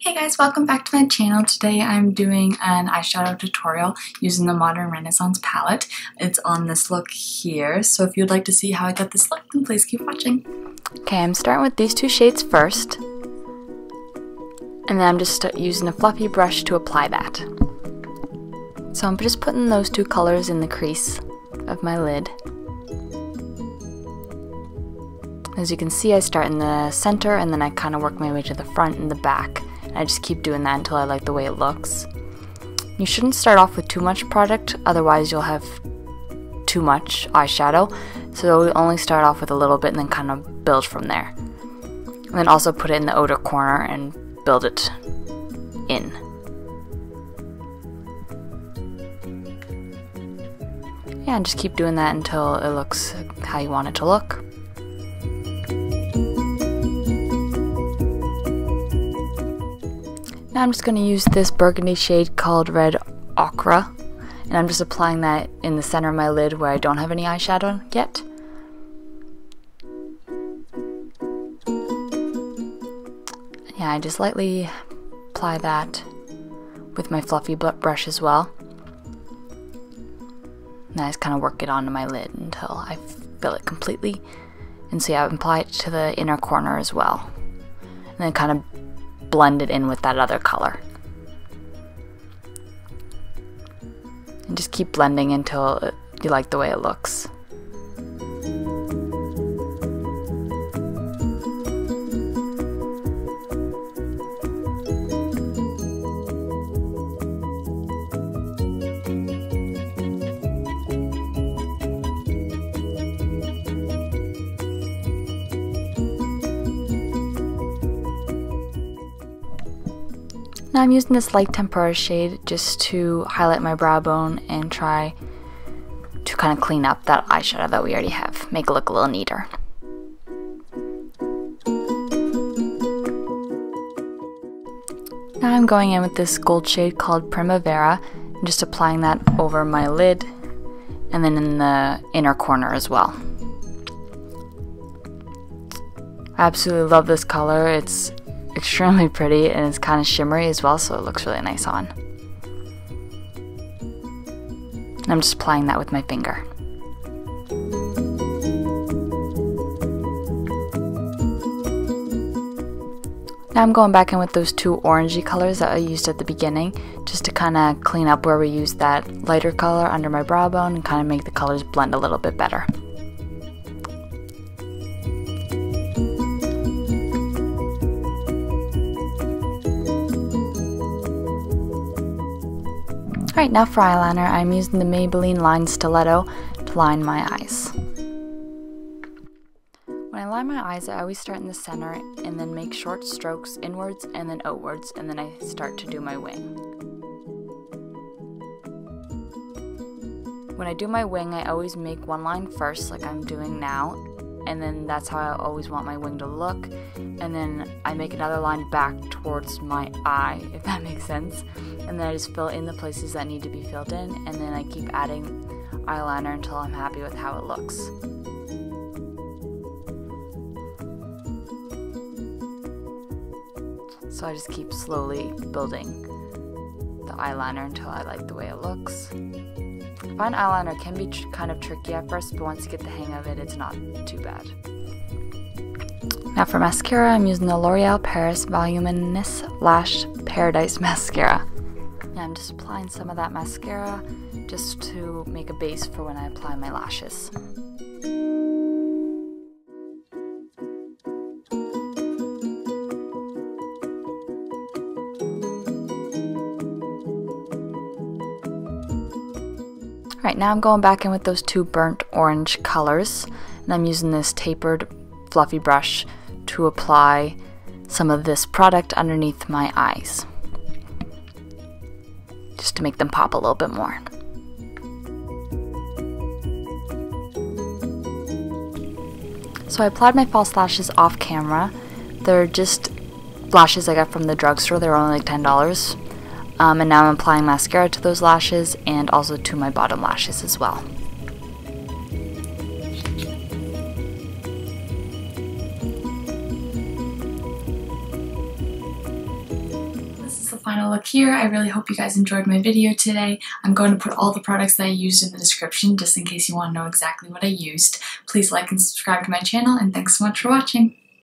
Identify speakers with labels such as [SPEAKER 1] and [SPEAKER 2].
[SPEAKER 1] Hey guys, welcome back to my channel. Today I'm doing an eyeshadow tutorial using the Modern Renaissance palette. It's on this look here, so if you'd like to see how I got this look, then please keep watching. Okay, I'm starting with these two shades first, and then I'm just using a fluffy brush to apply that. So I'm just putting those two colors in the crease of my lid. As you can see, I start in the center and then I kind of work my way to the front and the back. I just keep doing that until I like the way it looks. You shouldn't start off with too much product, otherwise you'll have too much eyeshadow. So we only start off with a little bit and then kind of build from there. And then also put it in the outer corner and build it in. Yeah, and just keep doing that until it looks how you want it to look. Now I'm just going to use this burgundy shade called Red Ochre, and I'm just applying that in the center of my lid where I don't have any eyeshadow yet. Yeah, I just lightly apply that with my fluffy brush as well. And I just kind of work it onto my lid until I fill it completely. And so yeah, I apply it to the inner corner as well. And then kind of blend it in with that other color. And just keep blending until you like the way it looks. Now I'm using this light tempera shade just to highlight my brow bone and try to kind of clean up that eyeshadow that we already have, make it look a little neater. Now I'm going in with this gold shade called Primavera and just applying that over my lid and then in the inner corner as well. I absolutely love this color. It's extremely pretty and it's kind of shimmery as well, so it looks really nice on. And I'm just applying that with my finger. Now I'm going back in with those two orangey colors that I used at the beginning, just to kind of clean up where we used that lighter color under my brow bone and kind of make the colors blend a little bit better. Alright, now for eyeliner, I'm using the Maybelline Line Stiletto to line my eyes. When I line my eyes, I always start in the center and then make short strokes inwards and then outwards, and then I start to do my wing. When I do my wing, I always make one line first, like I'm doing now, and then that's how I always want my wing to look, and then I make another line back towards my eye, if that makes sense, and then I just fill in the places that need to be filled in, and then I keep adding eyeliner until I'm happy with how it looks. So I just keep slowly building the eyeliner until I like the way it looks. I find eyeliner can be kind of tricky at first, but once you get the hang of it, it's not too bad. Now for mascara, I'm using the L'Oreal Paris Voluminous Lash Paradise Mascara. And I'm just applying some of that mascara just to make a base for when I apply my lashes. Alright, now I'm going back in with those two burnt orange colors, and I'm using this tapered fluffy brush to apply some of this product underneath my eyes, just to make them pop a little bit more. So I applied my false lashes off camera. They're just lashes I got from the drugstore, they were only like $10. And now I'm applying mascara to those lashes and also to my bottom lashes as well.
[SPEAKER 2] the final look here. I really hope you guys enjoyed my video today. I'm going to put all the products that I used in the description just in case you want to know exactly what I used. Please like and subscribe to my channel, and thanks so much for watching.